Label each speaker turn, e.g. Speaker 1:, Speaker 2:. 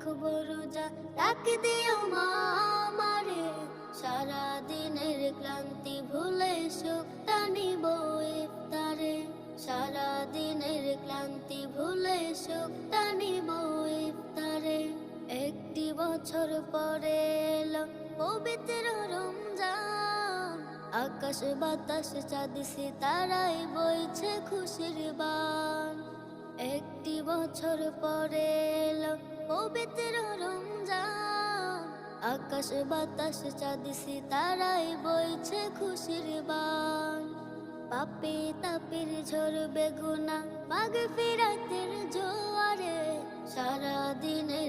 Speaker 1: রাখবো রোজা, ডাক দিও মা আমারে, সারা দিনের ক্লান্তি ভুলে সুখটা নিব ইফতারে, সারা দিনের ক্লান্তি ভুলে সুখটা নিব ইফতারে। একটি বছর পরে এলো পবিত্র রমজান, আকাশ বাতাস চাঁদ সিতারায় বইছে খুশির বান। একটি বছর পরে এলো পবিত্র রমজান, আকাশ বাতাস চাঁদ সিতারায় বইছে খুশির বান। পাপে তাপের ঝরবে গুনাহ মাগফিরাতের জোয়ারে, সারা দিনে